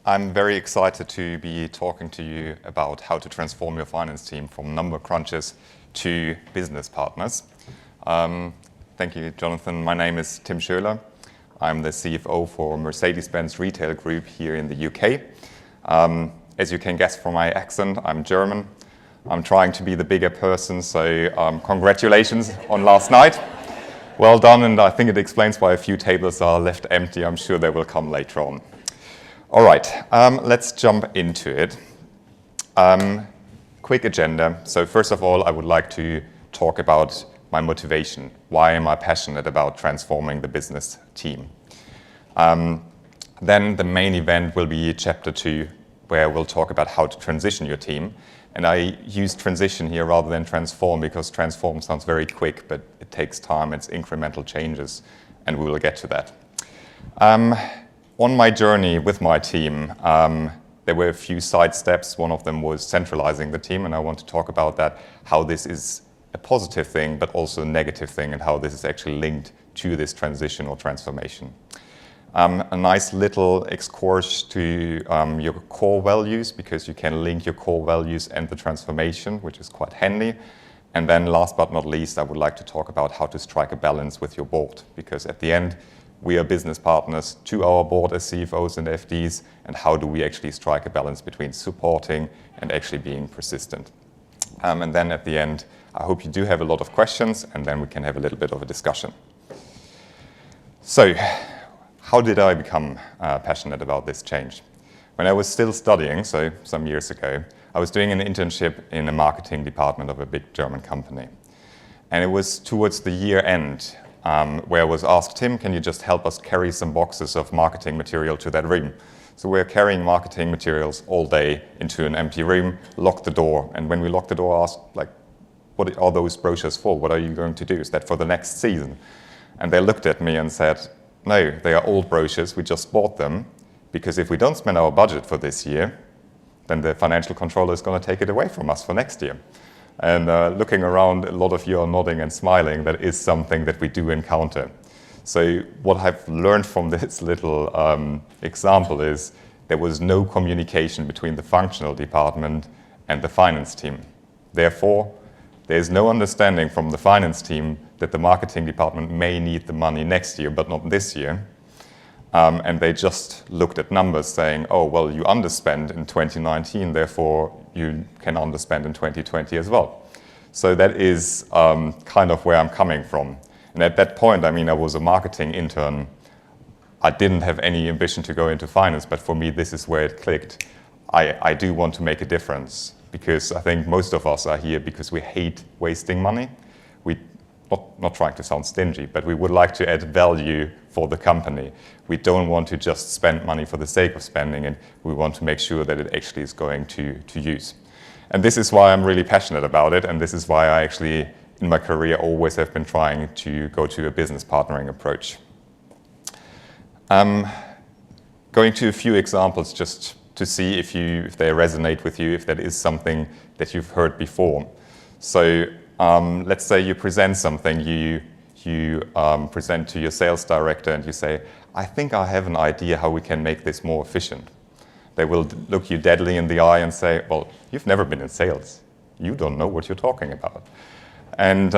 I'm very excited to be talking to you about how to transform your finance team from number crunchers to business partners. Thank you, Jonathan. My name is Tim Schöler. I'm the CFO for Mercedes-Benz Retail Group here in the UK. As you can guess from my accent, I'm German. I'm trying to be the bigger person, so congratulations on last night. Well done, and I think it explains why a few tables are left empty. I'm sure they will come later on. All right, let's jump into it. Quick agenda. So first of all, I would like to talk about my motivation. Why am I passionate about transforming the business team? Then the main event will be chapter 2, where we'll talk about how to transition your team. And I use transition here rather than transform because transform sounds very quick, but it takes time, it's incremental changes, and we will get to that. On my journey with my team, there were a few side steps. One of them was centralizing the team, and I want to talk about that, how this is a positive thing, but also a negative thing, and how this is actually linked to this transition or transformation. A nice little excursus to your core values, because you can link your core values and the transformation, which is quite handy. And then last but not least, I would like to talk about how to strike a balance with your board, because at the end, we are business partners to our board as CFOs and FDs, and how do we actually strike a balance between supporting and actually being persistent. And then at the end, I hope you do have a lot of questions, and then we can have a little bit of a discussion. So, how did I become passionate about this change? When I was still studying, so some years ago, I was doing an internship in the marketing department of a big German company. And it was towards the year end, where I was asked, Tim, can you just help us carry some boxes of marketing material to that room? So we're carrying marketing materials all day into an empty room, lock the door, and when we locked the door, asked, like, what are those brochures for? What are you going to do? Is that for the next season? And they looked at me and said, no, they are old brochures, we just bought them, because if we don't spend our budget for this year, then the financial controller is going to take it away from us for next year. And looking around, a lot of you are nodding and smiling. That is something that we do encounter. So what I've learned from this little example is there was no communication between the functional department and the finance team. Therefore, there's no understanding from the finance team that the marketing department may need the money next year, but not this year. And they just looked at numbers saying, oh, well, you underspent in 2019, therefore you can underspend in 2020 as well. So that is kind of where I'm coming from. And at that point, I mean, I was a marketing intern. I didn't have any ambition to go into finance, but for me, this is where it clicked. I do want to make a difference, because I think most of us are here because we hate wasting money. Not trying to sound stingy, but we would like to add value for the company. We don't want to just spend money for the sake of spending it. We want to make sure that it actually is going to use. And this is why I'm really passionate about it, and this is why I actually, in my career, always have been trying to go to a business partnering approach. Going to a few examples just to see if they resonate with you, if that is something that you've heard before. So let's say you present something, you present to your sales director and you say, I think I have an idea how we can make this more efficient. They will look you deadly in the eye and say, well, you've never been in sales. You don't know what you're talking about. And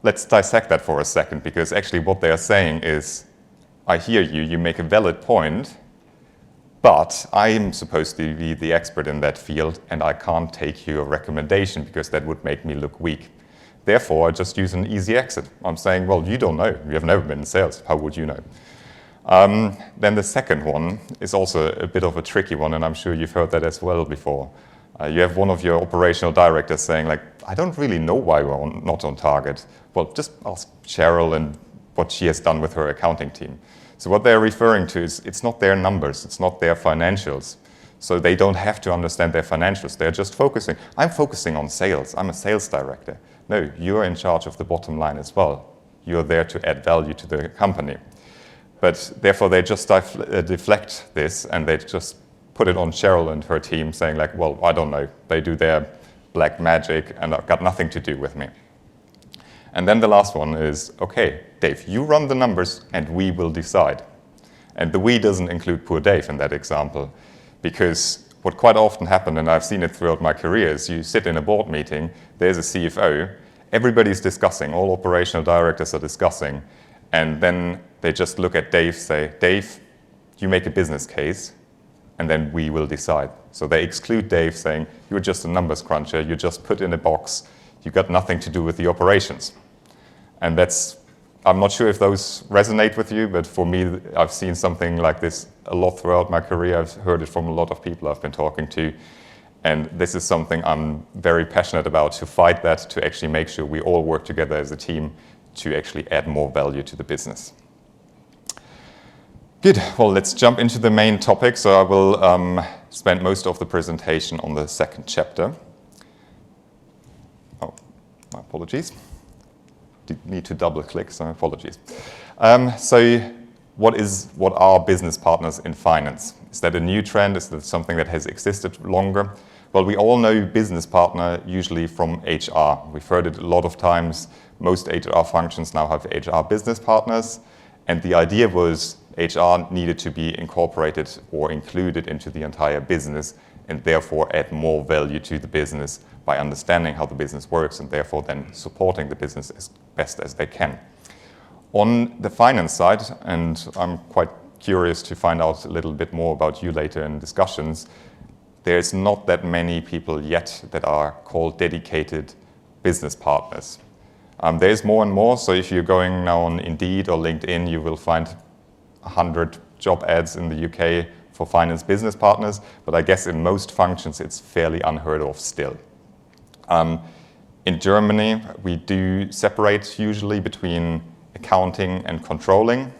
let's dissect that for a second, because actually what they are saying is, I hear you, you make a valid point, but I'm supposed to be the expert in that field, and I can't take your recommendation because that would make me look weak. Therefore, I just use an easy exit. I'm saying, well, you don't know. You have never been in sales. How would you know? Then the second one is also a bit of a tricky one, and I'm sure you've heard that as well before. You have one of your operational directors saying, like, I don't really know why we're not on target. Well, just ask Cheryl and what she has done with her accounting team. So what they're referring to is it's not their numbers, it's not their financials. So they don't have to understand their financials. They're just focusing. I'm focusing on sales. I'm a sales director. No, you're in charge of the bottom line as well. You're there to add value to the company. But therefore, they just deflect this, and they just put it on Cheryl and her team, saying like, well, I don't know. They do their black magic, and I've got nothing to do with me. And then the last one is, okay, Dave, you run the numbers, and we will decide. And the we doesn't include poor Dave in that example, because what quite often happens, and I've seen it throughout my career, is you sit in a board meeting, there's a CFO, everybody's discussing, all operational directors are discussing, and then they just look at Dave, say, Dave, you make a business case, and then we will decide. So they exclude Dave, saying, you're just a numbers cruncher, you're just put in a box, you got nothing to do with the operations. And that's, I'm not sure if those resonate with you, but for me, I've seen something like this a lot throughout my career. I've heard it from a lot of people I've been talking to. And this is something I'm very passionate about, to fight that, to actually make sure we all work together as a team to actually add more value to the business. Good, well, let's jump into the main topic. So I will spend most of the presentation on the second chapter. Oh, my apologies. Did need to double click, so apologies. So what are business partners in finance? Is that a new trend? Is that something that has existed longer? Well, we all know business partner usually from HR. We've heard it a lot of times. Most HR functions now have HR business partners. And the idea was HR needed to be incorporated or included into the entire business, and therefore add more value to the business by understanding how the business works, and therefore then supporting the business as best as they can. On the finance side, and I'm quite curious to find out a little bit more about you later in discussions, there's not that many people yet that are called dedicated business partners. There's more and more, so if you're going now on Indeed or LinkedIn, you will find 100 job ads in the UK for finance business partners, but I guess in most functions it's fairly unheard of still. In Germany, we do separate usually between accounting and controlling,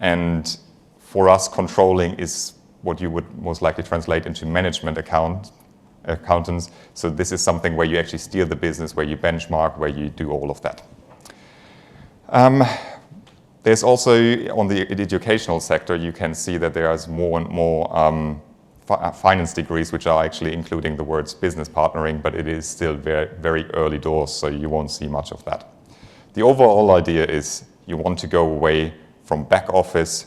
and for us, controlling is what you would most likely translate into management accountants. So this is something where you actually steer the business, where you benchmark, where you do all of that. There's also, on the educational sector, you can see that there's more and more finance degrees which are actually including the words business partnering, but it is still very, very early doors, so you won't see much of that. The overall idea is you want to go away from back office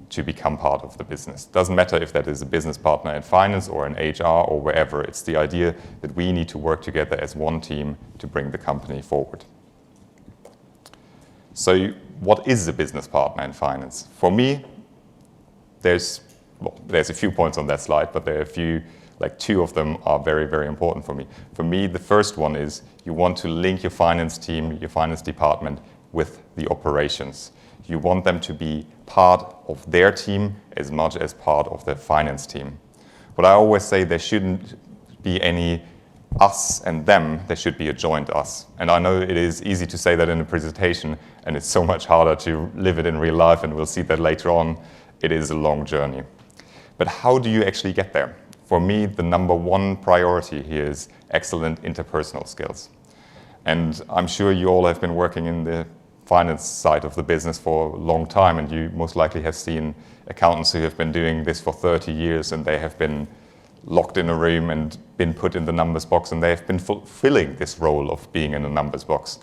to become part of the business. Doesn't matter if that is a business partner in finance or in HR or wherever. It's the idea that we need to work together as one team to bring the company forward. So what is a business partner in finance? For me, there's a few points on that slide, but there are a few, like two of them are very, very important for me. For me, the first one is you want to link your finance team, your finance department with the operations. You want them to be part of their team as much as part of the finance team. But I always say there shouldn't be any us and them, there should be a joint us. And I know it is easy to say that in a presentation, and it's so much harder to live it in real life, and we'll see that later on. It is a long journey. But how do you actually get there? For me, the number one priority here is excellent interpersonal skills. And I'm sure you all have been working in the finance side of the business for a long time, and you most likely have seen accountants who have been doing this for 30 years, and they have been locked in a room and been put in the numbers box, and they have been fulfilling this role of being in a numbers box.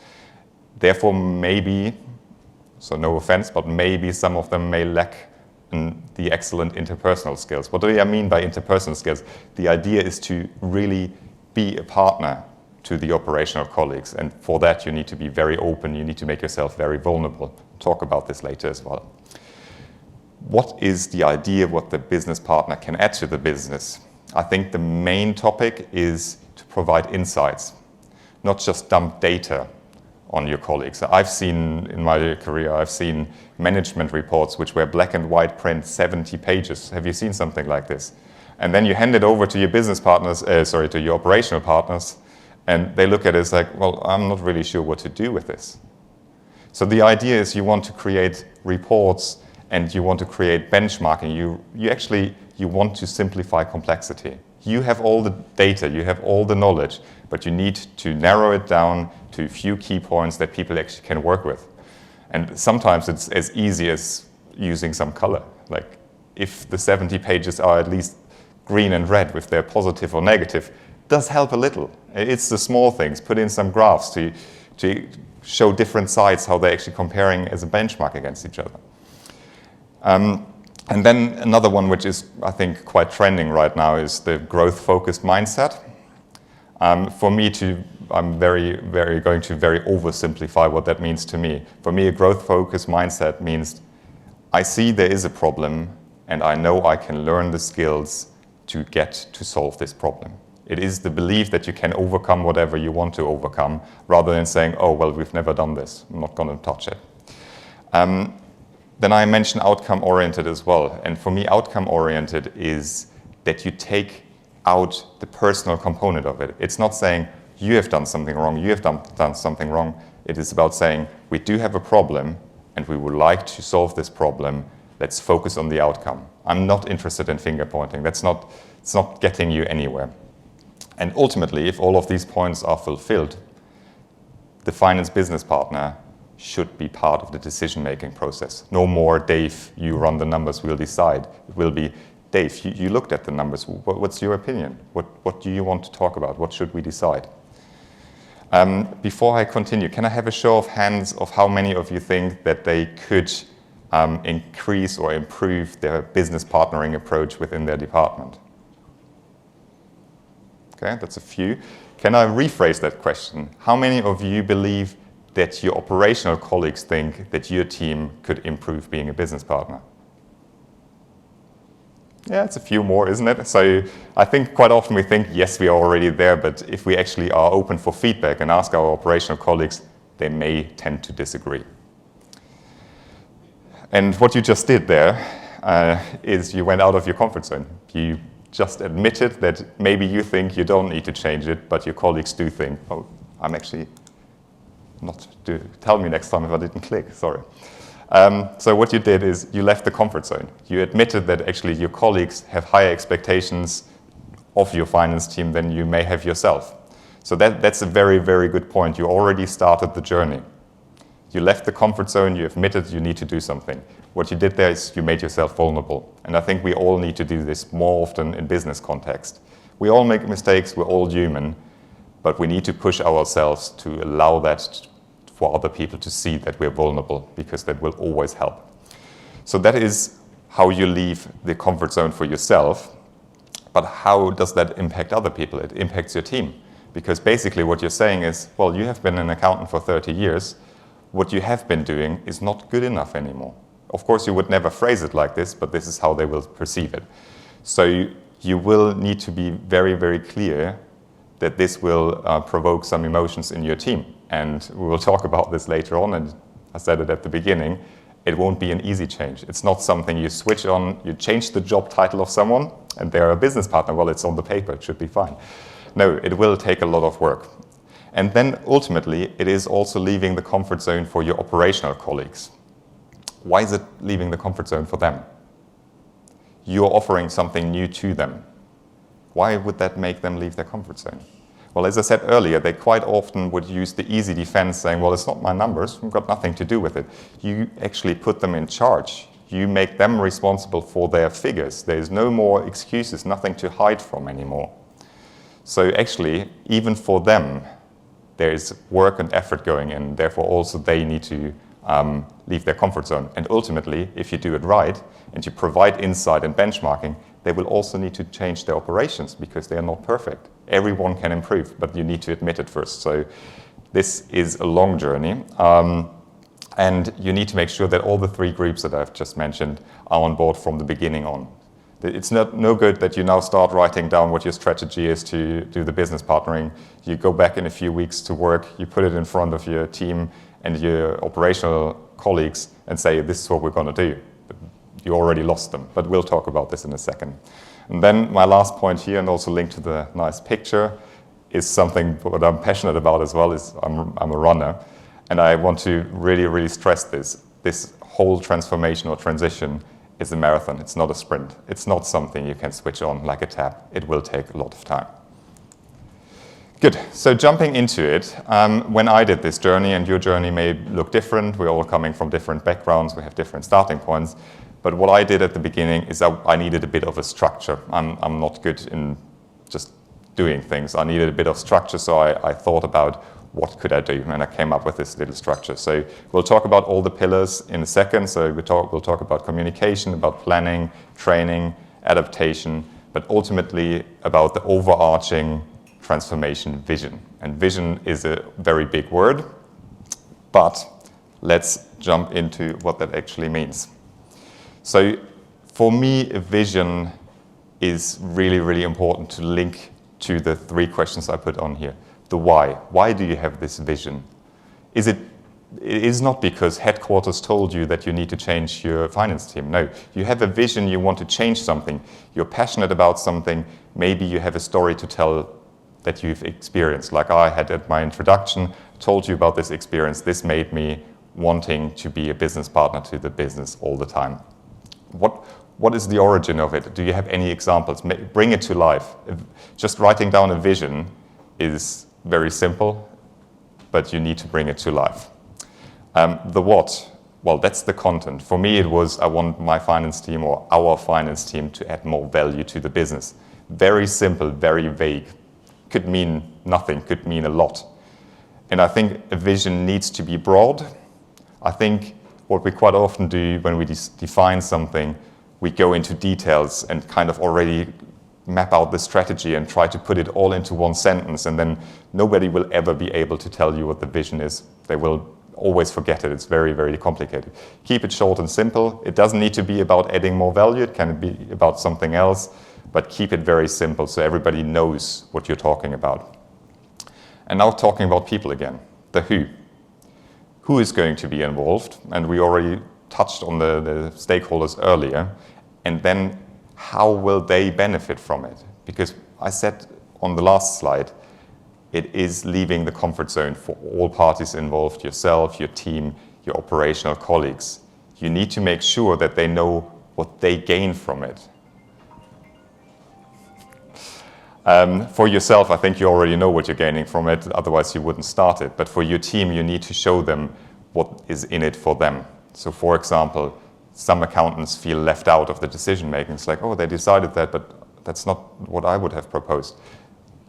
Therefore, maybe, so no offense, but maybe some of them may lack the excellent interpersonal skills. What do I mean by interpersonal skills? The idea is to really be a partner to the operational colleagues, and for that you need to be very open, you need to make yourself very vulnerable. We'll talk about this later as well. What is the idea, what the business partner can add to the business? I think the main topic is to provide insights, not just dump data on your colleagues. I've seen, in my career, I've seen management reports which were black and white print, 70 pages. Have you seen something like this? And then you hand it over to your business partners, to your operational partners, and they look at it as like, well, I'm not really sure what to do with this. So the idea is you want to create reports and you want to create benchmarking. You want to simplify complexity. You have all the data, you have all the knowledge, but you need to narrow it down to a few key points that people actually can work with. And sometimes it's as easy as using some color. Like if the 70 pages are at least green and red, if they're positive or negative, does help a little. It's the small things. Put in some graphs to show different sides, how they're actually comparing as a benchmark against each other. And then another one, which is, I think, quite trending right now, is the growth-focused mindset. For me, I'm going to very oversimplify what that means to me. For me, a growth-focused mindset means I see there is a problem, and I know I can learn the skills to get to solve this problem. It is the belief that you can overcome whatever you want to overcome, rather than saying, oh, well, we've never done this, I'm not going to touch it. Then I mentioned outcome-oriented as well. And for me, outcome-oriented is that you take out the personal component of it. It's not saying, you have done something wrong, you have done something wrong. It is about saying, we do have a problem, and we would like to solve this problem. Let's focus on the outcome. I'm not interested in finger pointing. It's not getting you anywhere. And ultimately, if all of these points are fulfilled, the finance business partner should be part of the decision-making process. No more, Dave, you run the numbers, we'll decide. It will be, Dave, you looked at the numbers. What's your opinion? What do you want to talk about? What should we decide? Before I continue, can I have a show of hands of how many of you think that they could increase or improve their business partnering approach within their department? Okay, that's a few. Can I rephrase that question? How many of you believe that your operational colleagues think that your team could improve being a business partner? Yeah, it's a few more, isn't it? So I think quite often we think, yes, we are already there, but if we actually are open for feedback and ask our operational colleagues, they may tend to disagree. And what you just did there is you went out of your comfort zone. You just admitted that maybe you think you don't need to change it, but your colleagues do think, oh, I'm actually not, tell me next time if I didn't click, sorry. So what you did is you left the comfort zone. You admitted that actually your colleagues have higher expectations of your finance team than you may have yourself. So that's a very, very good point. You already started the journey. You left the comfort zone, you admitted you need to do something. What you did there is you made yourself vulnerable. And I think we all need to do this more often in business context. We all make mistakes, we're all human, but we need to push ourselves to allow that for other people to see that we're vulnerable, because that will always help. So that is how you leave the comfort zone for yourself. But how does that impact other people? It impacts your team. Because basically what you're saying is, well, you have been an accountant for 30 years. What you have been doing is not good enough anymore. Of course, you would never phrase it like this, but this is how they will perceive it. So you will need to be very, very clear that this will provoke some emotions in your team. And we will talk about this later on, and I said it at the beginning, it won't be an easy change. It's not something you switch on, you change the job title of someone, and they're a business partner. Well, it's on the paper, it should be fine. No, it will take a lot of work. And then ultimately, it is also leaving the comfort zone for your operational colleagues. Why is it leaving the comfort zone for them? You're offering something new to them. Why would that make them leave their comfort zone? Well, as I said earlier, they quite often would use the easy defense saying, well, it's not my numbers, we've got nothing to do with it. You actually put them in charge. You make them responsible for their figures. There's no more excuses, nothing to hide from anymore. So actually, even for them, there is work and effort going in. Therefore, also they need to leave their comfort zone. And ultimately, if you do it right and you provide insight and benchmarking, they will also need to change their operations because they are not perfect. Everyone can improve, but you need to admit it first. So this is a long journey. And you need to make sure that all the three groups that I've just mentioned are on board from the beginning on. It's no good that you now start writing down what your strategy is to do the business partnering. You go back in a few weeks to work, you put it in front of your team and your operational colleagues and say, this is what we're going to do. You already lost them, but we'll talk about this in a second. And then my last point here, and also linked to the nice picture, is something what I'm passionate about as well, is I'm a runner. And I want to really, really stress this. This whole transformation or transition is a marathon. It's not a sprint. It's not something you can switch on like a tap. It will take a lot of time. Good. So jumping into it, when I did this journey, and your journey may look different, we're all coming from different backgrounds, we have different starting points. But what I did at the beginning is I needed a bit of a structure. I'm not good in just doing things. I needed a bit of structure, so I thought about what could I do? And I came up with this little structure. So we'll talk about all the pillars in a second. So we'll talk about communication, about planning, training, adaptation, but ultimately about the overarching transformation vision. And vision is a very big word, but let's jump into what that actually means. So for me, a vision is really, really important to link to the 3 questions I put on here. The why. Why do you have this vision? It is not because headquarters told you that you need to change your finance team. No, you have a vision, you want to change something. You're passionate about something. Maybe you have a story to tell that you've experienced. Like I had at my introduction, told you about this experience. This made me wanting to be a business partner to the business all the time. What is the origin of it? Do you have any examples? Bring it to life. Just writing down a vision is very simple, but you need to bring it to life. The what? Well, that's the content. For me, it was I want my finance team or our finance team to add more value to the business. Very simple, very vague. Could mean nothing, could mean a lot. And I think a vision needs to be broad. I think what we quite often do when we define something, we go into details and kind of already map out the strategy and try to put it all into one sentence, and then nobody will ever be able to tell you what the vision is. They will always forget it. It's very, very complicated. Keep it short and simple. It doesn't need to be about adding more value. It can be about something else, but keep it very simple so everybody knows what you're talking about. And now talking about people again, the who. Who is going to be involved? And we already touched on the stakeholders earlier. And then how will they benefit from it? Because I said on the last slide, it is leaving the comfort zone for all parties involved, yourself, your team, your operational colleagues. You need to make sure that they know what they gain from it. For yourself, I think you already know what you're gaining from it, otherwise you wouldn't start it. But for your team, you need to show them what is in it for them. So for example, some accountants feel left out of the decision making. It's like, oh, they decided that, but that's not what I would have proposed.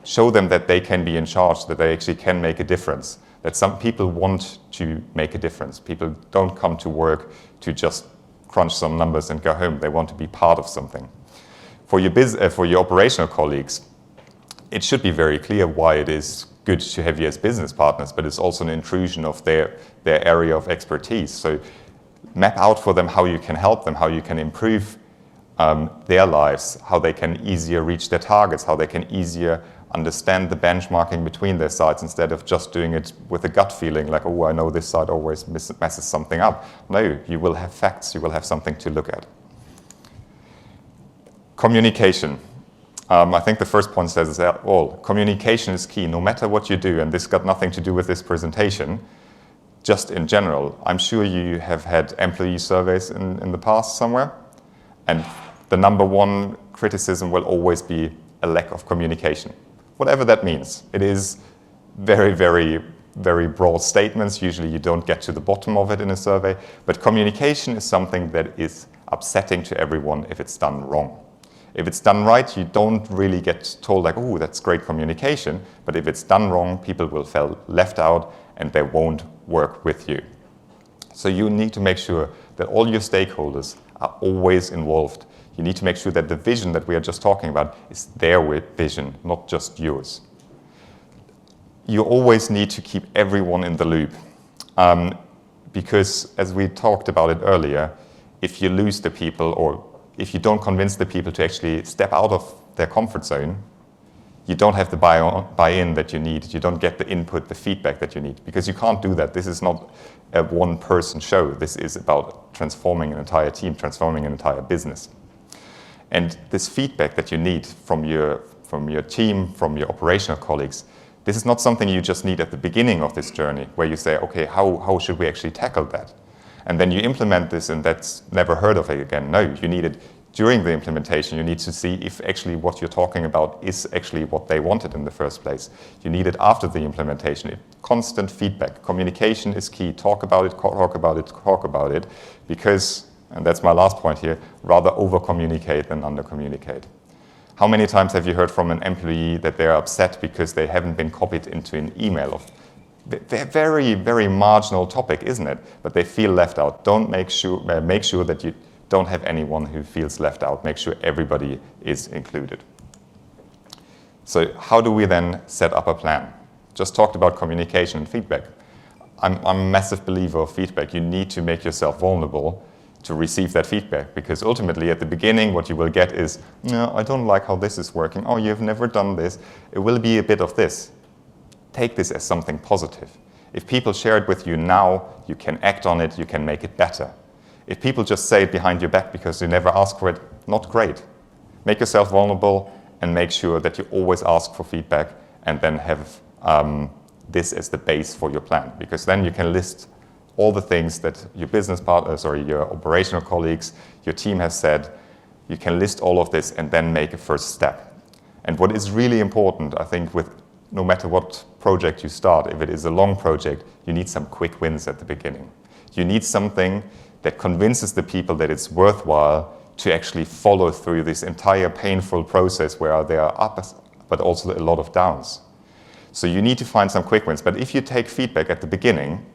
Show them that they can be in charge, that they actually can make a difference, that some people want to make a difference. People don't come to work to just crunch some numbers and go home. They want to be part of something. For your operational colleagues, it should be very clear why it is good to have you as business partners, but it's also an intrusion of their area of expertise. So map out for them how you can help them, how you can improve their lives, how they can easier reach their targets, how they can easier understand the benchmarking between their sites instead of just doing it with a gut feeling like, oh, I know this site always messes something up. No, you will have facts, you will have something to look at. Communication. I think the first point says it all. Communication is key, no matter what you do, and this got nothing to do with this presentation, just in general. I'm sure you have had employee surveys in the past somewhere, and the number one criticism will always be a lack of communication. Whatever that means. It is very, very, very broad statements. Usually you don't get to the bottom of it in a survey, but communication is something that is upsetting to everyone if it's done wrong. If it's done right, you don't really get told like, oh, that's great communication, but if it's done wrong, people will feel left out and they won't work with you. So you need to make sure that all your stakeholders are always involved. You need to make sure that the vision that we are just talking about is their vision, not just yours. You always need to keep everyone in the loop. Because as we talked about it earlier, if you lose the people or if you don't convince the people to actually step out of their comfort zone, you don't have the buy-in that you need. You don't get the input, the feedback that you need, because you can't do that. This is not a one-person show. This is about transforming an entire team, transforming an entire business. And this feedback that you need from your team, from your operational colleagues, this is not something you just need at the beginning of this journey, where you say, okay, how should we actually tackle that? And then you implement this and that's never heard of it again. No, you need it during the implementation. You need to see if actually what you're talking about is actually what they wanted in the first place. You need it after the implementation. Constant feedback. Communication is key. Talk about it, talk about it, talk about it. Because, and that's my last point here, rather over-communicate than under-communicate. How many times have you heard from an employee that they're upset because they haven't been copied into an email of Very, very marginal topic, isn't it? But they feel left out. Don't make sure that you don't have anyone who feels left out. Make sure everybody is included. So how do we then set up a plan? Just talked about communication and feedback. I'm a massive believer of feedback. You need to make yourself vulnerable to receive that feedback, because ultimately at the beginning what you will get is, no, I don't like how this is working. Oh, you've never done this. It will be a bit of this. Take this as something positive. If people share it with you now, you can act on it, you can make it better. If people just say it behind your back because you never ask for it, not great. Make yourself vulnerable and make sure that you always ask for feedback, and then have this as the base for your plan, because then you can list all the things that your business partners or your operational colleagues, your team has said. You can list all of this and then make a first step. And what is really important, I think, with no matter what project you start, if it is a long project, you need some quick wins at the beginning. You need something that convinces the people that it's worthwhile to actually follow through this entire painful process where there are ups, but also a lot of downs. So you need to find some quick wins. But if you take feedback at the beginning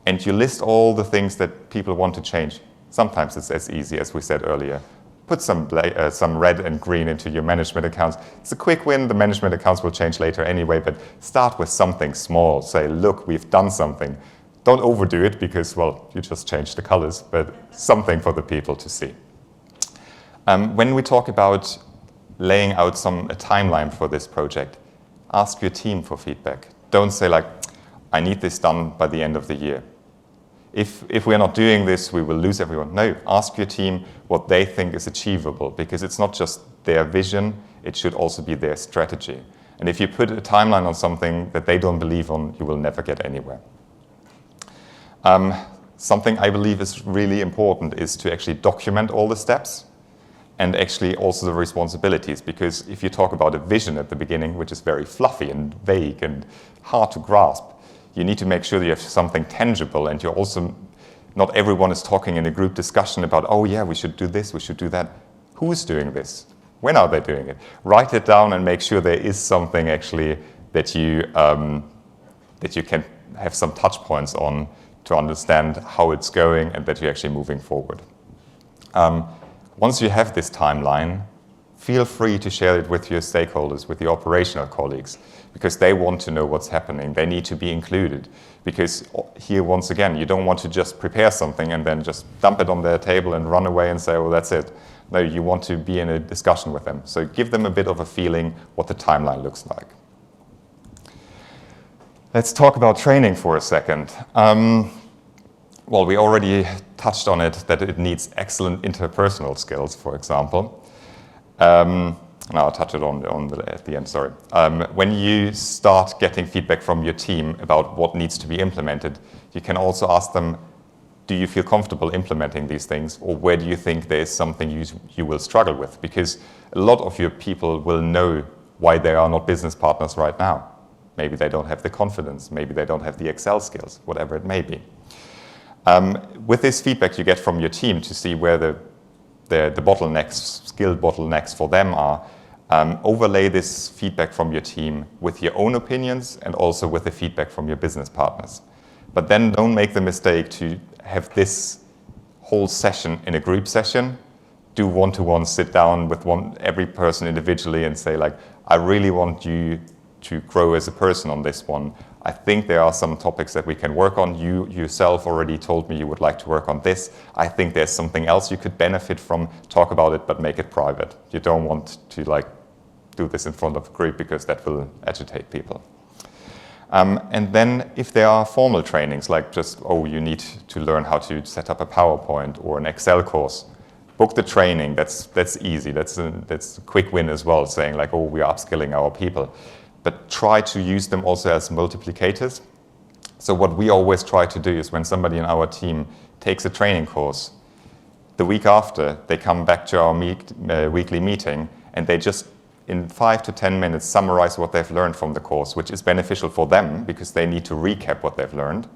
and you list all the things that people want to change, sometimes it's as easy as we said earlier. Put some red and green into your management accounts. It's a quick win. The management accounts will change later anyway, but start with something small. Say, look, we've done something. Don't overdo it because, well, you just changed the colors, but something for the people to see. When we talk about laying out a timeline for this project, ask your team for feedback. Don't say like, I need this done by the end of the year. If we're not doing this, we will lose everyone. No, ask your team what they think is achievable, because it's not just their vision, it should also be their strategy. And if you put a timeline on something that they don't believe on, you will never get anywhere. Something I believe is really important is to actually document all the steps and actually also the responsibilities, because if you talk about a vision at the beginning, which is very fluffy and vague and hard to grasp, you need to make sure that you have something tangible, and you're also, not everyone is talking in a group discussion about, oh yeah, we should do this, we should do that. Who is doing this? When are they doing it? Write it down and make sure there is something actually that you can have some touch points on to understand how it's going and that you're actually moving forward. Once you have this timeline, feel free to share it with your stakeholders, with your operational colleagues, because they want to know what's happening. They need to be included, because here, once again, you don't want to just prepare something and then just dump it on their table and run away and say, oh, that's it. No, you want to be in a discussion with them. So give them a bit of a feeling what the timeline looks like. Let's talk about training for a second. Well, we already touched on it, that it needs excellent interpersonal skills, for example. I'll touch it at the end, sorry. When you start getting feedback from your team about what needs to be implemented, you can also ask them, do you feel comfortable implementing these things, or where do you think there is something you will struggle with? Because a lot of your people will know why they are not business partners right now. Maybe they don't have the confidence, maybe they don't have the Excel skills, whatever it may be. With this feedback you get from your team to see where the bottlenecks, skill bottlenecks for them are, overlay this feedback from your team with your own opinions and also with the feedback from your business partners. But then don't make the mistake to have this whole session in a group session. Do one-to-one, sit down with every person individually and say, like, I really want you to grow as a person on this one. I think there are some topics that we can work on. You yourself already told me you would like to work on this. I think there's something else you could benefit from. Talk about it, but make it private. You don't want to do this in front of a group, because that will agitate people. And then if there are formal trainings, like just, oh, you need to learn how to set up a PowerPoint or an Excel course, book the training. That's easy. That's a quick win as well, saying like, oh, we are upskilling our people. But try to use them also as multiplicators. So what we always try to do is when somebody in our team takes a training course, the week after they come back to our weekly meeting and they just in 5 to 10 minutes summarize what they've learned from the course, which is beneficial for them because they need to recap what they've learned.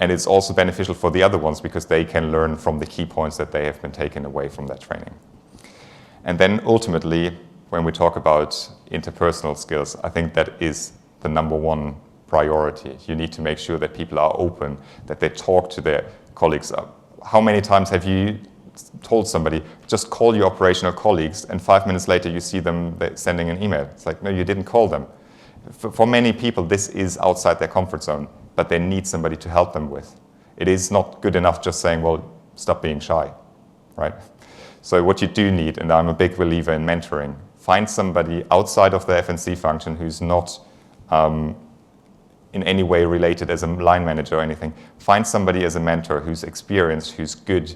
And it's also beneficial for the other ones because they can learn from the key points that they have been taken away from that training. And then ultimately, when we talk about interpersonal skills, I think that is the number one priority. You need to make sure that people are open, that they talk to their colleagues. How many times have you told somebody, just call your operational colleagues, and 5 minutes later you see them sending an email? It's like, no, you didn't call them. For many people, this is outside their comfort zone, but they need somebody to help them with. It is not good enough just saying, well, stop being shy, right? So what you do need, and I'm a big believer in mentoring, find somebody outside of the F&C function who's not in any way related as a line manager or anything. Find somebody as a mentor who's experienced, who's good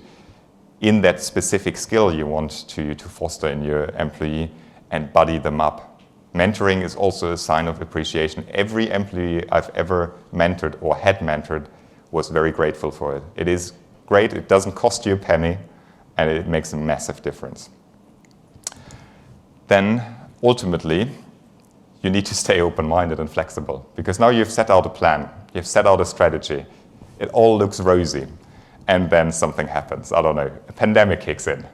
in that specific skill you want to foster in your employee, and buddy them up. Mentoring is also a sign of appreciation. Every employee I've ever mentored or had mentored was very grateful for it. It is great, it doesn't cost you a penny, and it makes a massive difference. Then, ultimately, you need to stay open-minded and flexible, because now you've set out a plan, you've set out a strategy, it all looks rosy, and then something happens. I don't know, a pandemic kicks in.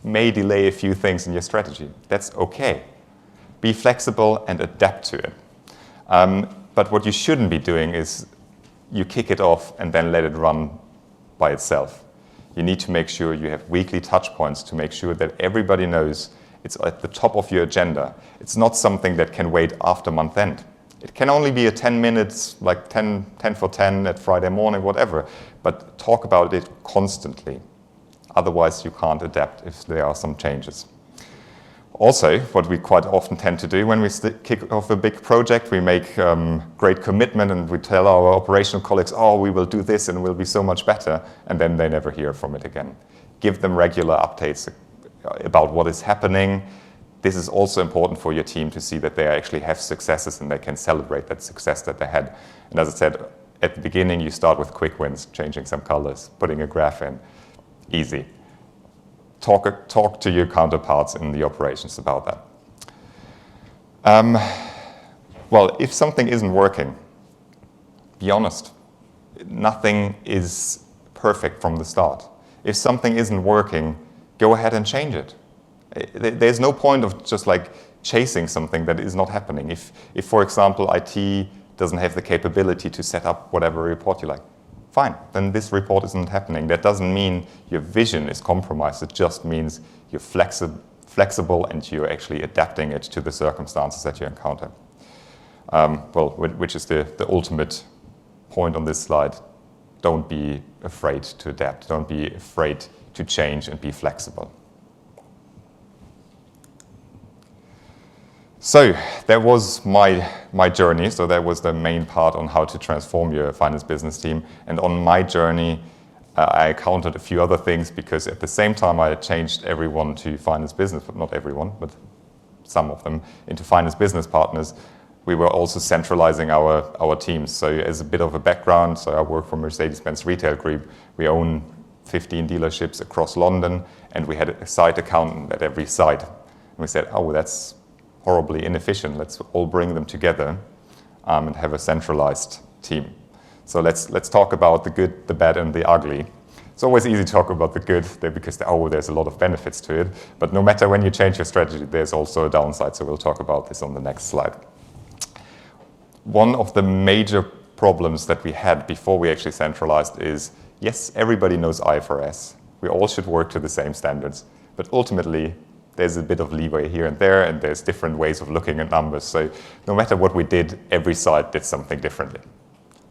May delay a few things in your strategy. That's okay. Be flexible and adapt to it. But what you shouldn't be doing is you kick it off and then let it run by itself. You need to make sure you have weekly touch points to make sure that everybody knows it's at the top of your agenda. It's not something that can wait after month end. It can only be a 10 minutes, like 10 for 10 at Friday morning, whatever, but talk about it constantly. Otherwise, you can't adapt if there are some changes. Also, what we quite often tend to do when we kick off a big project, we make great commitment and we tell our operational colleagues, oh, we will do this and we'll be so much better, and then they never hear from it again. Give them regular updates about what is happening. This is also important for your team to see that they actually have successes and they can celebrate that success that they had. And as I said, at the beginning, you start with quick wins, changing some colors, putting a graph in. Easy. Talk to your counterparts in the operations about that. Well, if something isn't working, be honest. Nothing is perfect from the start. If something isn't working, go ahead and change it. There's no point of just like chasing something that is not happening. If for example, IT doesn't have the capability to set up whatever report you like, fine, then this report isn't happening. That doesn't mean your vision is compromised. It just means you're flexible and you're actually adapting it to the circumstances that you encounter. Which is the ultimate point on this slide. Don't be afraid to adapt. Don't be afraid to change and be flexible. So that was my journey. So that was the main part on how to transform your finance business team. And on my journey, I counted a few other things, because at the same time I changed everyone to finance business, but not everyone, but some of them, into finance business partners. We were also centralizing our teams. So as a bit of a background, so I work for Mercedes-Benz Retail Group. We own 15 dealerships across London, and we had a site accountant at every site. And we said, oh, that's horribly inefficient. Let's all bring them together and have a centralized team. So let's talk about the good, the bad, and the ugly. It's always easy to talk about the good because there's a lot of benefits to it. But no matter when you change your strategy, there's also a downside. So we'll talk about this on the next slide. One of the major problems that we had before we actually centralized is, yes, everybody knows IFRS. We all should work to the same standards. But ultimately, there's a bit of leeway here and there, and there's different ways of looking at numbers. So no matter what we did, every site did something differently.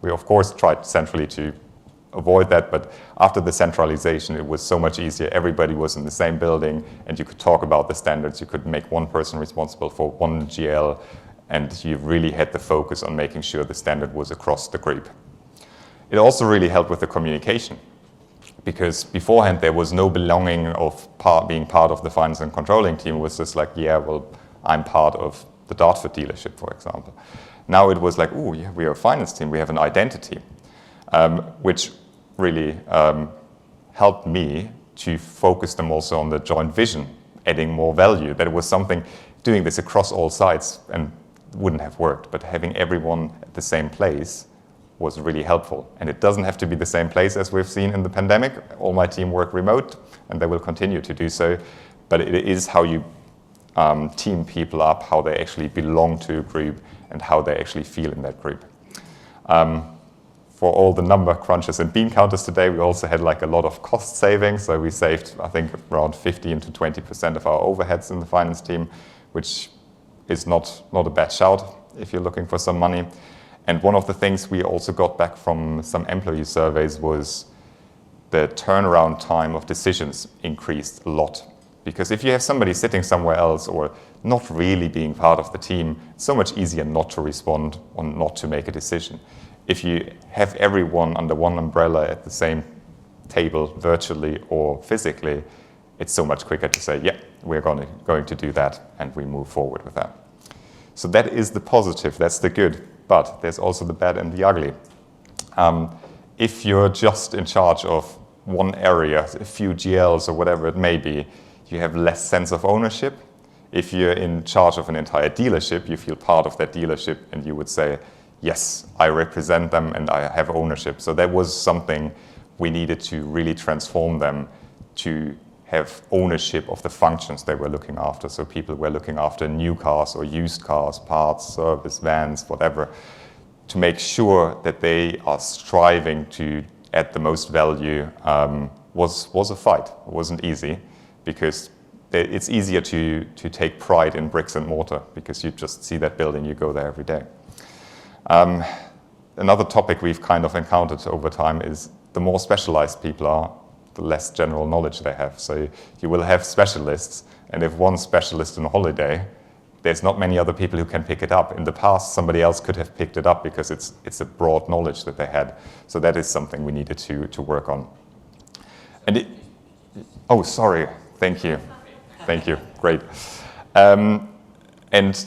We, of course, tried centrally to avoid that, but after the centralization, it was so much easier. Everybody was in the same building, and you could talk about the standards. You could make one person responsible for one GL, and you really had the focus on making sure the standard was across the group. It also really helped with the communication, because beforehand there was no belonging of being part of the finance and controlling team. It was just like, yeah, well, I'm part of the Dartford dealership, for example. Now it was like, oh, yeah, we are a finance team, we have an identity, which really helped me to focus them also on the joint vision, adding more value. That it was something, doing this across all sites and wouldn't have worked, but having everyone at the same place was really helpful. And it doesn't have to be the same place as we've seen in the pandemic. All my team work remote, and they will continue to do so. But it is how you team people up, how they actually belong to a group, and how they actually feel in that group. For all the number crunches and bean counters today, we also had like a lot of cost savings. So we saved, I think, around 15 to 20% of our overheads in the finance team, which is not a bad shout if you're looking for some money. And one of the things we also got back from some employee surveys was the turnaround time of decisions increased a lot. Because if you have somebody sitting somewhere else or not really being part of the team, it's so much easier not to respond or not to make a decision. If you have everyone under one umbrella at the same table, virtually or physically, it's so much quicker to say, yeah, we're going to do that, and we move forward with that. So that is the positive, that's the good, but there's also the bad and the ugly. If you're just in charge of one area, a few GLs or whatever it may be, you have less sense of ownership. If you're in charge of an entire dealership, you feel part of that dealership, and you would say, yes, I represent them and I have ownership. So that was something we needed to really transform them to have ownership of the functions they were looking after. So people were looking after new cars or used cars, parts, service, vans, whatever, to make sure that they are striving to add the most value was a fight. It wasn't easy, because it's easier to take pride in bricks and mortar, because you just see that building, you go there every day. Another topic we've kind of encountered over time is the more specialized people are, the less general knowledge they have. So you will have specialists, and if one specialist on holiday, there's not many other people who can pick it up. In the past, somebody else could have picked it up because it's a broad knowledge that they had. So that is something we needed to work on. And oh, sorry, thank you, great. And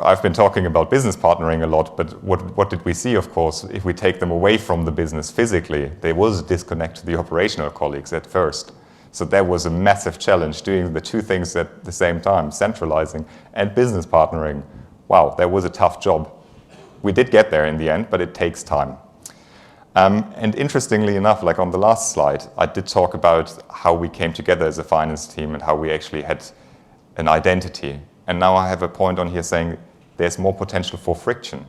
I've been talking about business partnering a lot, but what did we see, of course? If we take them away from the business physically, there was a disconnect to the operational colleagues at first. So that was a massive challenge, doing the two things at the same time, centralizing and business partnering. Wow, that was a tough job. We did get there in the end, but it takes time. And interestingly enough, like on the last slide, I did talk about how we came together as a finance team and how we actually had an identity. And now I have a point on here saying there's more potential for friction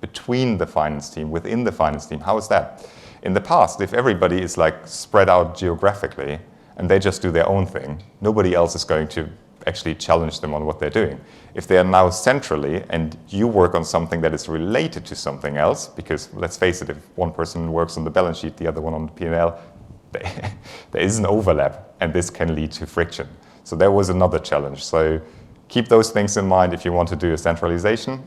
between the finance team, within the finance team. How is that? In the past, if everybody is like spread out geographically and they just do their own thing, nobody else is going to actually challenge them on what they're doing. If they are now centrally and you work on something that is related to something else, because let's face it, if one person works on the balance sheet, the other one on the P&L, there is an overlap, and this can lead to friction. So there was another challenge. So keep those things in mind if you want to do a centralization.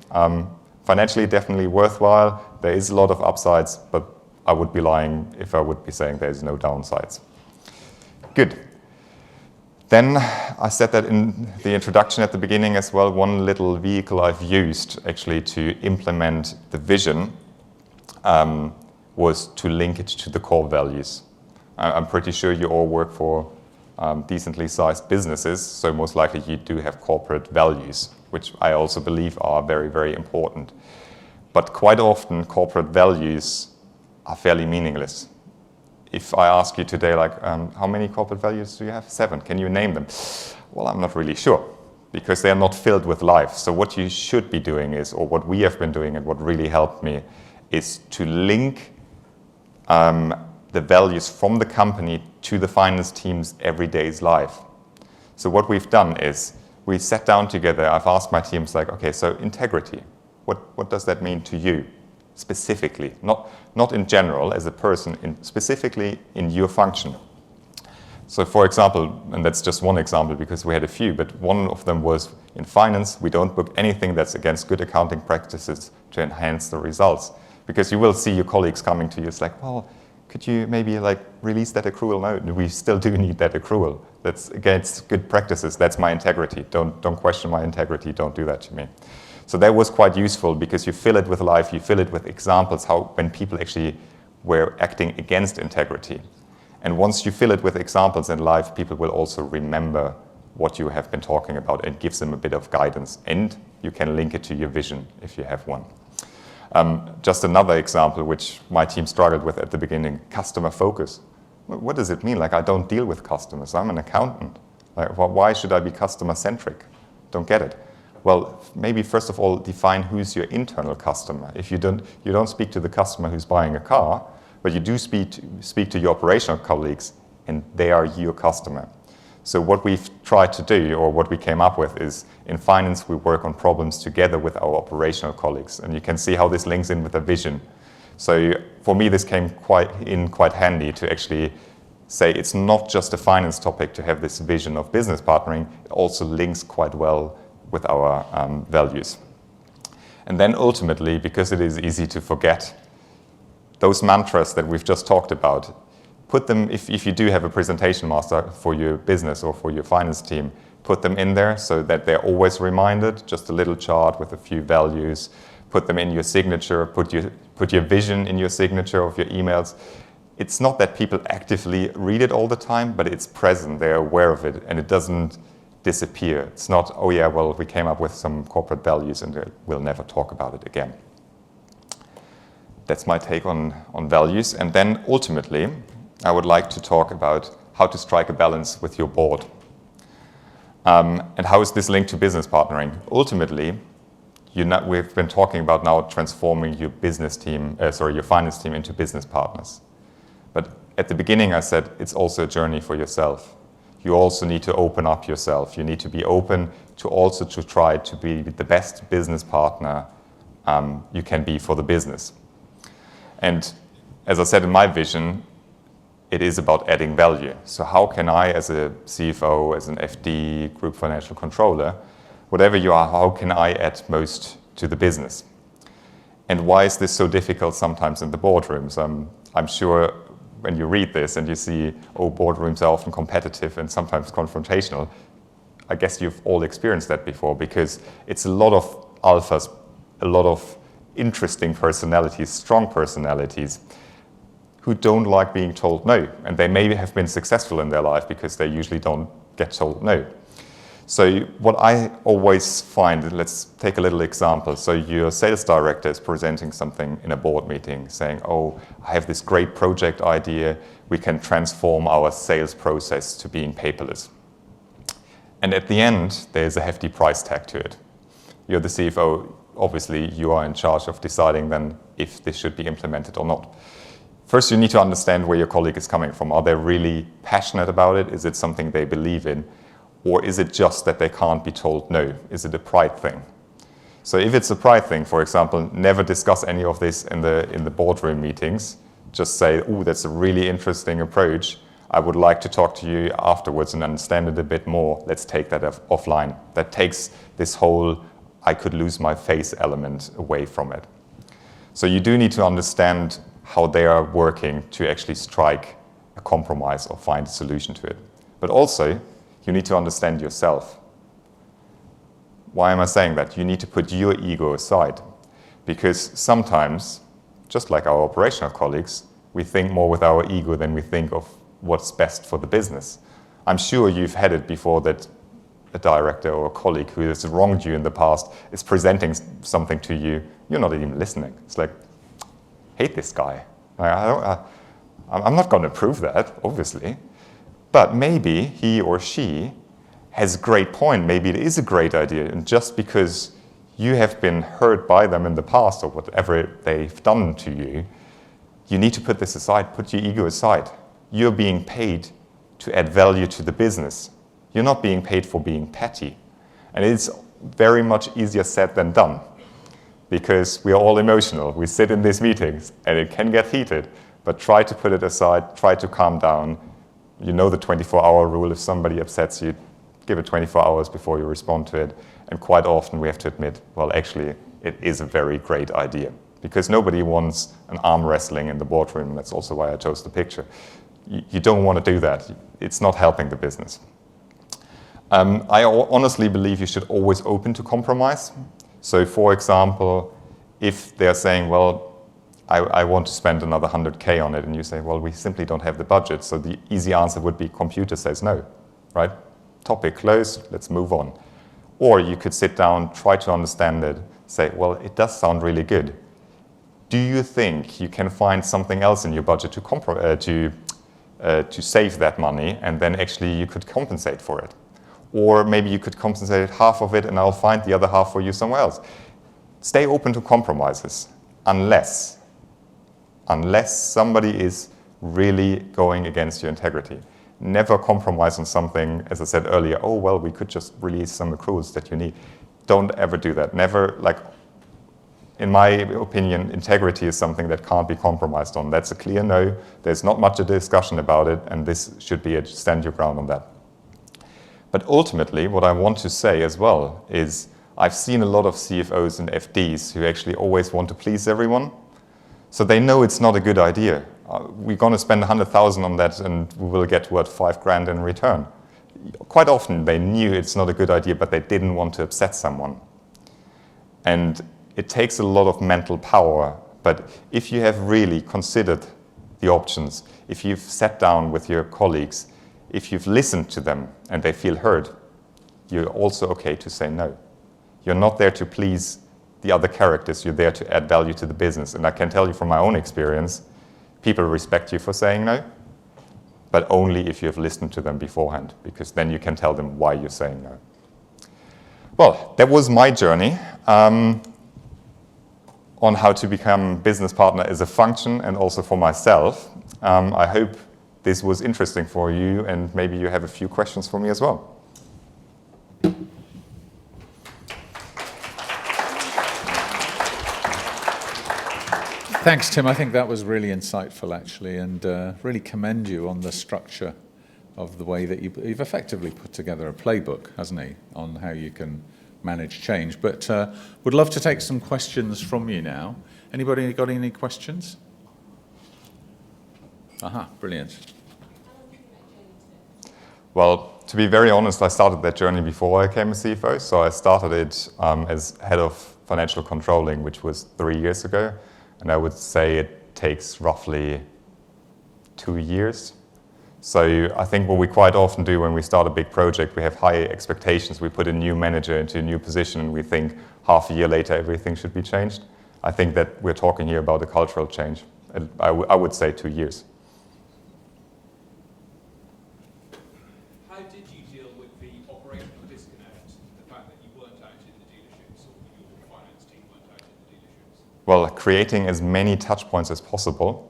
Financially, definitely worthwhile. There is a lot of upsides, but I would be lying if I would be saying there's no downsides. Good. Then I said that in the introduction at the beginning as well, one little vehicle I've used actually to implement the vision was to link it to the core values. I'm pretty sure you all work for decently sized businesses, so most likely you do have corporate values, which I also believe are very, very important. But quite often corporate values are fairly meaningless. If I ask you today, like, how many corporate values do you have? 7. Can you name them? Well, I'm not really sure, because they're not filled with life. So what you should be doing is, or what we have been doing and what really helped me, is to link the values from the company to the finance team's everyday's life. So what we've done is, we sat down together. I've asked my teams, like, okay, so integrity, what does that mean to you? Specifically, not in general as a person, specifically in your function. So for example, and that's just one example because we had a few, but one of them was in finance, we don't book anything that's against good accounting practices to enhance the results. Because you will see your colleagues coming to you, it's like, well, could you maybe like release that accrual? No, we still do need that accrual. That's against good practices. That's my integrity. Don't question my integrity. Don't do that to me. So that was quite useful because you fill it with life, you fill it with examples how when people actually were acting against integrity. And once you fill it with examples in life, people will also remember what you have been talking about and gives them a bit of guidance. And you can link it to your vision if you have one. Just another example which my team struggled with at the beginning, customer focus. What does it mean? Like, I don't deal with customers, I'm an accountant. Like, why should I be customer centric? don't get it. Well, maybe first of all, define who's your internal customer. If you don't speak to the customer who's buying a car, but you do speak to your operational colleagues, and they are your customer. So what we've tried to do, or what we came up with, is in finance we work on problems together with our operational colleagues, and you can see how this links in with a vision. So for me, this came quite handy to actually say it's not just a finance topic to have this vision of business partnering, it also links quite well with our values. And then ultimately, because it is easy to forget, those mantras that we've just talked about, put them, if you do have a presentation master for your business or for your finance team, put them in there so that they're always reminded, just a little chart with a few values, put them in your signature, put your vision in your signature of your emails. It's not that people actively read it all the time, but it's present, they're aware of it, and it doesn't disappear. It's not, oh yeah, well, we came up with some corporate values and we'll never talk about it again. That's my take on values. And then ultimately, I would like to talk about how to strike a balance with your board. And how is this linked to business partnering? Ultimately, we've been talking about now transforming your your finance team into business partners. But at the beginning, I said it's also a journey for yourself. You also need to open up yourself. You need to be open to try to be the best business partner you can be for the business. And as I said in my vision, it is about adding value. So how can I, as a CFO, as an FD, group financial controller, whatever you are, how can I add most to the business? And why is this so difficult sometimes in the boardrooms? I'm sure when you read this and you see, boardrooms are often competitive and sometimes confrontational, I guess you've all experienced that before, because it's a lot of alphas, a lot of interesting personalities, strong personalities, who don't like being told no. And they maybe have been successful in their life because they usually don't get told no. So what I always find, let's take a little example. So your sales director is presenting something in a board meeting saying, I have this great project idea. We can transform our sales process to being paperless. And at the end, there's a hefty price tag to it. You're the CFO. Obviously, you are in charge of deciding then if this should be implemented or not. First, you need to understand where your colleague is coming from. Are they really passionate about it? Is it something they believe in? Or is it just that they can't be told no? Is it a pride thing? So if it's a pride thing, for example, never discuss any of this in the boardroom meetings. Just say, that's a really interesting approach. I would like to talk to you afterwards and understand it a bit more. Let's take that offline. That takes this whole I could lose my face element away from it. So you do need to understand how they are working to actually strike a compromise or find a solution to it. But also, you need to understand yourself. Why am I saying that? You need to put your ego aside. Because sometimes, just like our operational colleagues, we think more with our ego than we think of what's best for the business. I'm sure you've had it before that a director or a colleague who has wronged you in the past is presenting something to you, you're not even listening. It's like, hate this guy. I'm not going to prove that, obviously. But maybe he or she has a great point. Maybe it is a great idea. And just because you have been hurt by them in the past or whatever they've done to you, you need to put this aside, put your ego aside. You're being paid to add value to the business. You're not being paid for being petty. And it's very much easier said than done, because we are all emotional. We sit in these meetings and it can get heated, but try to put it aside, try to calm down. You know the 24-hour rule. If somebody upsets you, give it 24 hours before you respond to it. And quite often we have to admit, well, actually, it is a very great idea, because nobody wants an arm wrestling in the boardroom. That's also why I chose the picture. You don't want to do that. It's not helping the business. I honestly believe you should always open to compromise. So, for example, if they're saying, well, I want to spend another 100K on it, and you say, well, we simply don't have the budget. So the easy answer would be computer says no, right? Topic closed, let's move on. Or you could sit down, try to understand it, say, well, it does sound really good. Do you think you can find something else in your budget to save that money, and then actually you could compensate for it? Or maybe you could compensate half of it and I'll find the other half for you somewhere else. Stay open to compromises, unless somebody is really going against your integrity. Never compromise on something, as I said earlier, oh, well, we could just release some accruals that you need. Don't ever do that. Never, in my opinion, integrity is something that can't be compromised on. That's a clear no. There's not much of a discussion about it, and this should be a stand your ground on that. But ultimately, what I want to say as well is I've seen a lot of CFOs and FDs who actually always want to please everyone. So they know it's not a good idea. We're going to spend 100,000 on that and we will get, what, 5 grand in return. Quite often they knew it's not a good idea, but they didn't want to upset someone. And it takes a lot of mental power. But if you have really considered the options, if you've sat down with your colleagues, if you've listened to them and they feel heard, you're also okay to say no. You're not there to please the other characters, you're there to add value to the business. And I can tell you from my own experience, people respect you for saying no, but only if you have listened to them beforehand, because then you can tell them why you're saying no. Well, that was my journey on how to become business partner as a function and also for myself. I hope this was interesting for you and maybe you have a few questions for me as well. Thanks, Tim. I think that was really insightful, actually, and really commend you on the structure of the way that you've effectively put together a playbook, hasn't he, on how you can manage change. But would love to take some questions from you now. Anybody got any questions? Aha, brilliant. Well, to be very honest, I started that journey before I became a CFO. So I started it as head of financial controlling, which was 3 years ago. And I would say it takes roughly 2 years. So I think what we quite often do when we start a big project, we have high expectations. We put a new manager into a new position and we think half a year later everything should be changed. I think that we're talking here about a cultural change. I would say 2 years. How did you deal with the operational disconnect, the fact that you weren't out in the dealerships or your finance team weren't out in the dealerships? Well, creating as many touch points as possible.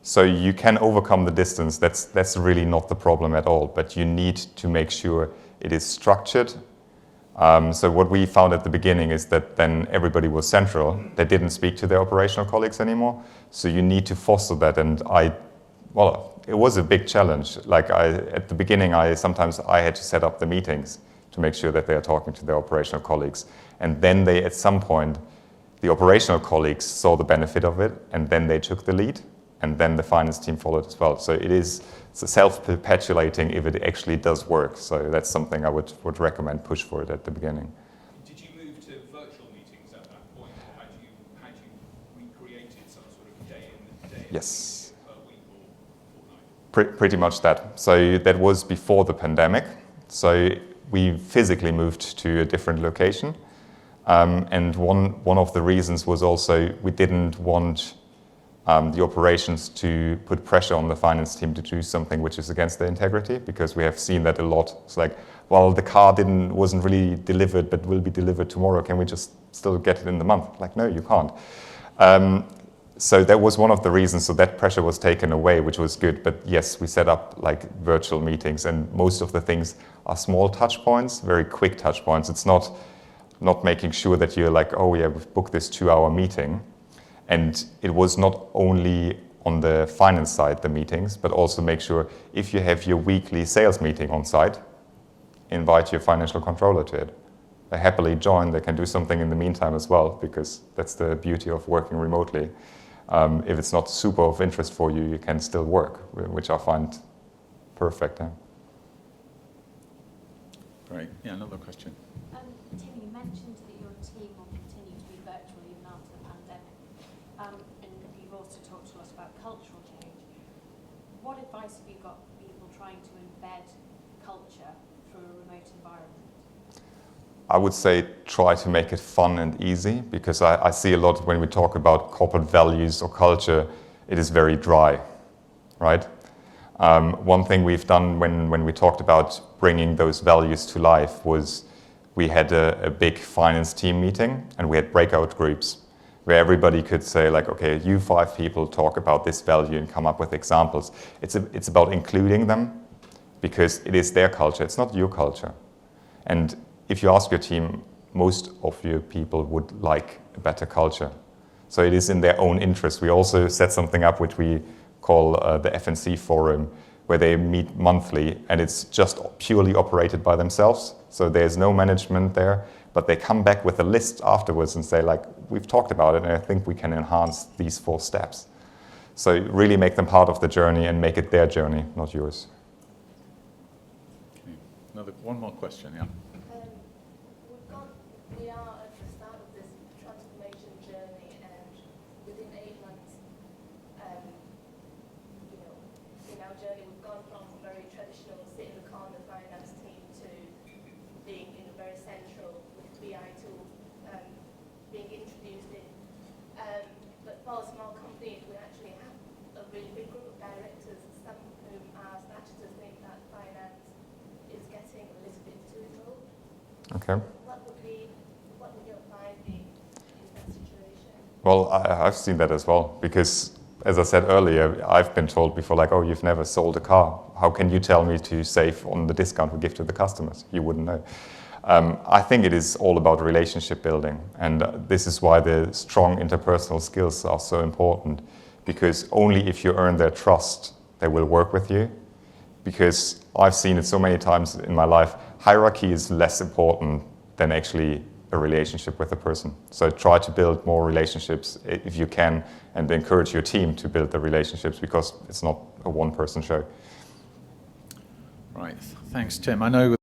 So you can overcome the distance. That's really not the problem at all, but you need to make sure it is structured. So what we found at the beginning is that then everybody was central. They didn't speak to their operational colleagues anymore. So you need to foster that. And it was a big challenge. At the beginning, sometimes I had to set up the meetings to make sure that they are talking to their operational colleagues. And then at some point, the operational colleagues saw the benefit of it, and then they took the lead, and then the finance team followed as well. So it's self-perpetuating if it actually does work. So that's something I would recommend, push for it at the beginning. Did you move to virtual meetings at that point, or had you recreated some sort of day in, day Yes. per week or fortnight? Pretty much that. So that was before the pandemic. So we physically moved to a different location. And one of the reasons was also we didn't want the operations to put pressure on the finance team to do something which is against their integrity, because we have seen that a lot. It's like, well, the car wasn't really delivered, but will be delivered tomorrow. Can we just still get it in the month? Like, no, you can't. So that was one of the reasons. So that pressure was taken away, which was good. But yes, we set up virtual meetings, and most of the things are small touch points, very quick touch points. It's not making sure that you're like, oh yeah, we've booked this 2-hour meeting. And it was not only on the finance side, the meetings, but also make sure if you have your weekly sales meeting on site, invite your financial controller to it. They happily join. They can do something in the meantime as well, because that's the beauty of working remotely. If it's not super of interest for you, you can still work, which I find perfect. Great. Yeah, another question. Tim, you mentioned that your team will continue to be virtual even after the pandemic. And you've also talked to us about cultural change. What advice have you got for people trying to embed culture through a remote environment? I would say try to make it fun and easy, because I see a lot when we talk about corporate values or culture, it is very dry, right? One thing we've done when we talked about bringing those values to life was we had a big finance team meeting, and we had breakout groups where everybody could say, like, okay, you 5 people talk about this value and come up with examples. It's about including them, because it is their culture, it's not your culture. And if you ask your team, most of your people would like a better culture. So it is in their own interest. We also set something up which we call the FNC Forum, where they meet monthly, and it's just purely operated by themselves. So there's no management there, but they come back with a list afterwards and say, like, we've talked about it, and I think we can enhance these 4 steps. So really make them part of the journey and make it their journey, not yours. One more question, yeah. We are at the start of this transformation journey, and within 8 months, in our journey, we've gone from very traditional sit in the corner finance team to being very central with BI tool being introduced in. But for small companies, we actually have a really big group of directors, some of whom are starting to think that finance is getting a little bit too involved. Okay. What would your advice be in that situation? Well, I've seen that as well, because as I said earlier, I've been told before, like, oh, you've never sold a car. How can you tell me to save on the discount we give to the customers? You wouldn't know. I think it is all about relationship building, and this is why the strong interpersonal skills are so important, because only if you earn their trust, they will work with you. Because I've seen it so many times in my life, hierarchy is less important than actually a relationship with a person. So try to build more relationships if you can, and encourage your team to build the relationships, because it's not a one-person show. Right, thanks, Tim. I know